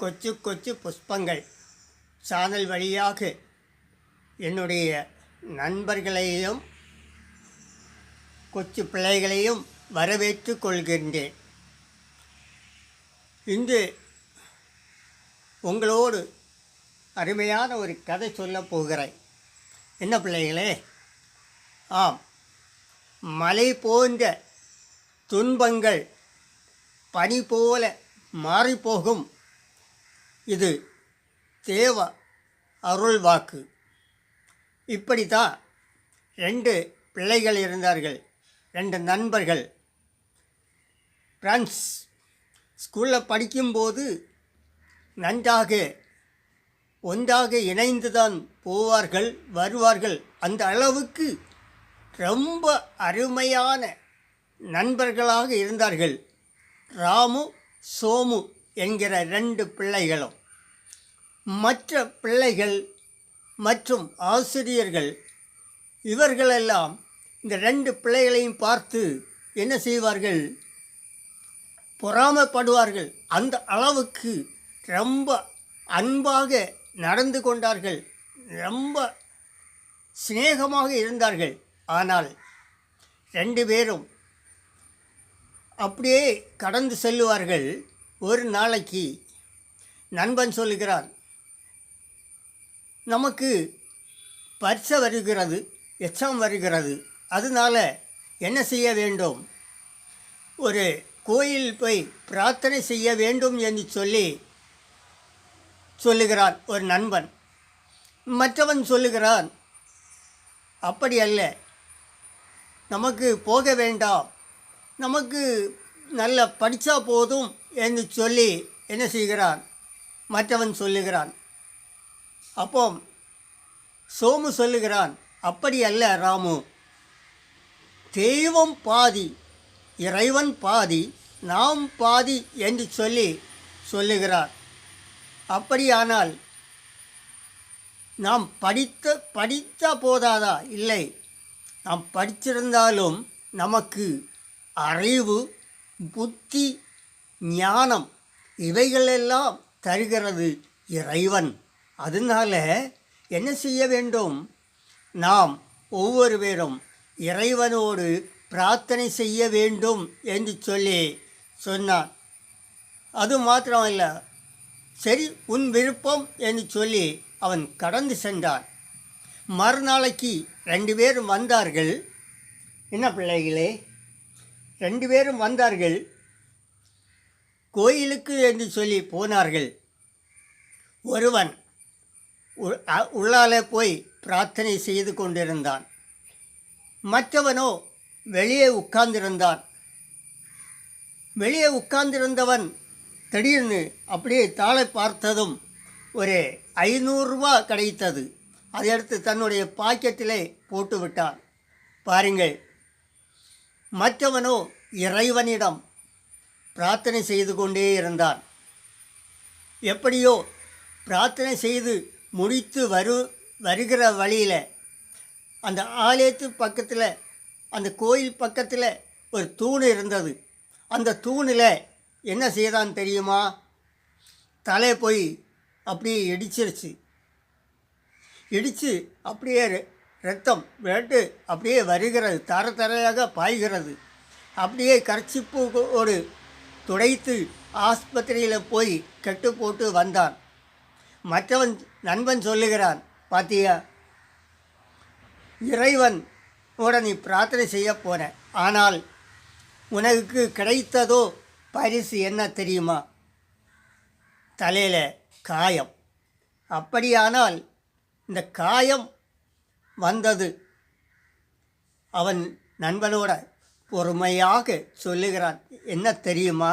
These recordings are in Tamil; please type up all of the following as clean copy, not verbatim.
கொச்சு கொச்சு புஷ்பங்கள் சேனல் வழியாக என்னுடைய நண்பர்களையும் கொச்சு பிள்ளைகளையும் வரவேற்று கொள்கின்றேன். இன்று உங்களோடு அருமையான ஒரு கதை சொல்லப் போகிறேன். என்ன பிள்ளைகளே? ஆம், மலை போன்ற துன்பங்கள் பனி போல மாறிப்போகும். இது தேவ அருள் வாக்கு. இப்படித்தான் 2 பிள்ளைகள் இருந்தார்கள், 2 நண்பர்கள். ஃப்ரெண்ட்ஸ். ஸ்கூலில் படிக்கும்போது நன்றாக ஒன்றாக இணைந்து தான் போவார்கள் வருவார்கள். அந்த அளவுக்கு ரொம்ப அருமையான நண்பர்களாக இருந்தார்கள். ராமு, சோமு என்கிற 2 பிள்ளைகளும். மற்ற பிள்ளைகள் மற்றும் ஆசிரியர்கள் இவர்களெல்லாம் இந்த 2 பிள்ளைகளையும் பார்த்து என்ன செய்வார்கள்? பொறாமைப்படுவார்கள். அந்த அளவுக்கு ரொம்ப அன்பாக நடந்து கொண்டார்கள், ரொம்ப சிநேகமாக இருந்தார்கள். ஆனால் 2 பேரும் அப்படியே கடந்து செல்லுவார்கள். ஒரு நாளைக்கு நண்பன் சொல்லுகிறான், நமக்கு பரீட்சை வருகிறது, எக்ஸாம் வருகிறது, அதனால் என்ன செய்ய வேண்டும்? ஒரு கோயில் போய் பிரார்த்தனை செய்ய வேண்டும் என்று சொல்லுகிறான் ஒரு நண்பன். மற்றவன் சொல்லுகிறான், அப்படி அல்ல, நமக்கு போக வேண்டாம், நமக்கு நல்ல படித்தா போதும் என்று சொல்லி என்ன செய்கிறான்? மற்றவன் சொல்லுகிறான். அப்போ சோமு சொல்லுகிறான், அப்படி அல்ல ராமு, தெய்வம் பாதி, இறைவன் பாதி, நாம் பாதி என்று சொல்லுகிறார். அப்படியானால் நாம் படித்த போதாதா? இல்லை, நாம் படித்திருந்தாலும் நமக்கு அறிவு, புத்தி, ஞானம் இவைகளெல்லாம் தருகிறது இறைவன். அதனால் என்ன செய்ய வேண்டும்? நாம் ஒவ்வொரு பேரும் இறைவனோடு பிரார்த்தனை செய்ய வேண்டும் என்று சொன்னான். அது மாத்திரமல்ல, சரி உன் விருப்பம் என்று சொல்லி அவன் கடந்து சென்றான். மறுநாளைக்கு 2 பேரும் வந்தார்கள். என்ன பிள்ளைகளே? 2 பேரும் வந்தார்கள். கோயிலுக்கு என்று சொல்லி போனார்கள். ஒருவன் உள்ளாலே போய் பிரார்த்தனை செய்து கொண்டிருந்தான். மற்றவனோ வெளியே உட்கார்ந்திருந்தான். வெளியே உட்கார்ந்திருந்தவன் திடீர்னு அப்படியே தாளை பார்த்ததும் ஒரு 500 ரூபா கிடைத்தது. அதை எடுத்து தன்னுடைய பாக்கெட்டிலே போட்டு விட்டான். பாருங்கள், மற்றவனோ இறைவனிடம் பிரார்த்தனை செய்து கொண்டே இருந்தான். எப்படியோ பிரார்த்தனை செய்து முடித்து வருகிற வழியில் அந்த ஆலயத்து பக்கத்தில், அந்த கோயில் பக்கத்தில் ஒரு தூண் இருந்தது. அந்த தூணில் என்ன செய்தான் தெரியுமா? தலை போய் அப்படியே இடித்து அப்படியே ரத்தம் வெட்டு அப்படியே வருகிறது, தரையாக பாய்கிறது. அப்படியே கர்ச்சிப்போடு துடைத்து ஆஸ்பத்திரியில் போய் கட்டு போட்டு வந்தான். மற்றவன் நண்பன் சொல்லுகிறான், பாத்தியா, இறைவன் நீ பிரார்த்தனை செய்ய போன, ஆனால் உனக்கு கிடைத்ததோ பரிசு என்ன தெரியுமா? தலையில் காயம். அப்படியானால் இந்த காயம் வந்தது. அவன் நண்பனோட பொறுமையாக சொல்லுகிறான், என்ன தெரியுமா?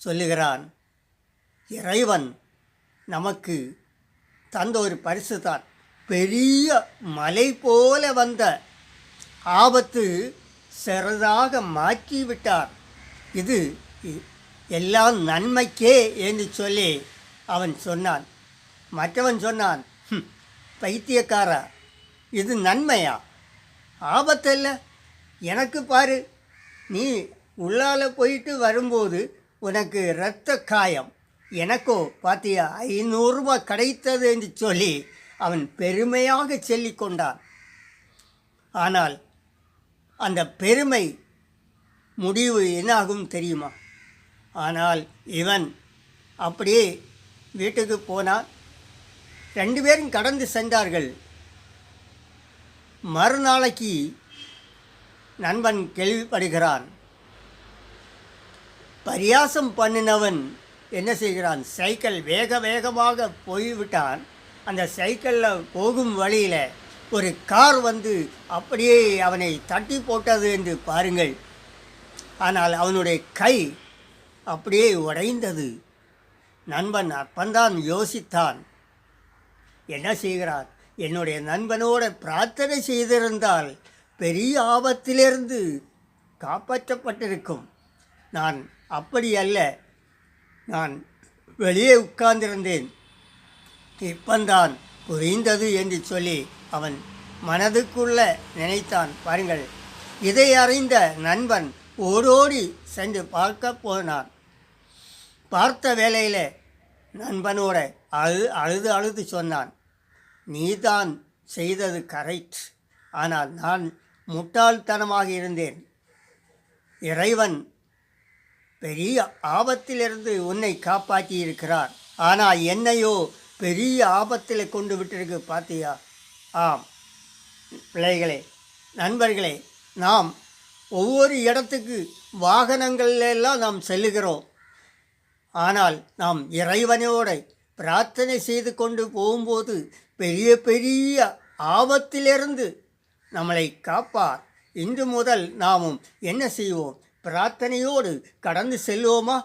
சொல்லுகிறான், இறைவன் நமக்கு தந்த ஒரு பரிசு தான். பெரிய மலை போல வந்த ஆபத்து சிறிதாக மாற்றிவிட்டார். இது எல்லாம் நன்மைக்கே என்று சொல்லி அவன் சொன்னான். மற்றவன் சொன்னான், பைத்தியக்காரா, இது நன்மையா? ஆபத்தல்ல, எனக்கு பாரு, நீ உள்ளால் போயிட்டு வரும்போது உனக்கு இரத்த காயம், எனக்கோ பார்த்தியா 500 ரூபாய் கிடைத்தது என்று சொல்லி அவன் பெருமையாக சொல்லிக் கொண்டான். ஆனால் அந்த பெருமை முடிவு என்னாகும் தெரியுமா? ஆனால் இவன் அப்படியே வீட்டுக்கு போனான். 2 பேரும் கடந்து சென்றார்கள். மறுநாளைக்கு நண்பன் கேள்விப்படுகிறான். பரியாசம் பண்ணினவன் என்ன செய்கிறான், சைக்கிள் வேக வேகமாக போய்விட்டான். அந்த சைக்கிளில் போகும் வழியில் ஒரு கார் வந்து அப்படியே அவனை தட்டி போட்டது என்று பாருங்கள். ஆனால் அவனுடைய கை அப்படியே உடைந்தது. நண்பன் அப்பந்தான் யோசித்தான், என்ன செய்கிறான், என்னுடைய நண்பனோட பிரார்த்தனை செய்திருந்தால் பெரிய ஆபத்திலிருந்து காப்பாற்றப்பட்டிருக்கும். நான் அப்படி அல்ல, நான் வெளியே உட்கார்ந்திருந்தேன், இப்பந்தான் புரிந்தது என்று சொல்லி அவன் மனதுக்குள்ள நினைத்தான். பாருங்கள், இதை அறிந்த நண்பன் ஓடோடி சென்று பார்க்க போனான். பார்த்த வேளையில் நண்பனோட அழுது அழுது சொன்னான், நீதான் செய்தது கரெக்ட், ஆனால் நான் முட்டாள்தனமாக இருந்தேன். இறைவன் பெரிய ஆபத்திலிருந்து உன்னை காப்பாற்றி இருக்கிறார், ஆனால் என்னையோ பெரிய ஆபத்தில் கொண்டு விட்டிருக்கு பார்த்தியா? ஆம் பிள்ளைகளே, நண்பர்களே, நாம் ஒவ்வொரு இடத்துக்கு வாகனங்களெல்லாம் நாம் செல்லுகிறோம். ஆனால் நாம் இறைவனோட பிரார்த்தனை செய்து கொண்டு போகும்போது பெரிய பெரிய ஆபத்திலிருந்து நம்மளை காப்பார். இன்று முதல் நாமும் என்ன செய்வோம், பிரார்த்தனையோடு கடந்து செல்வோமா?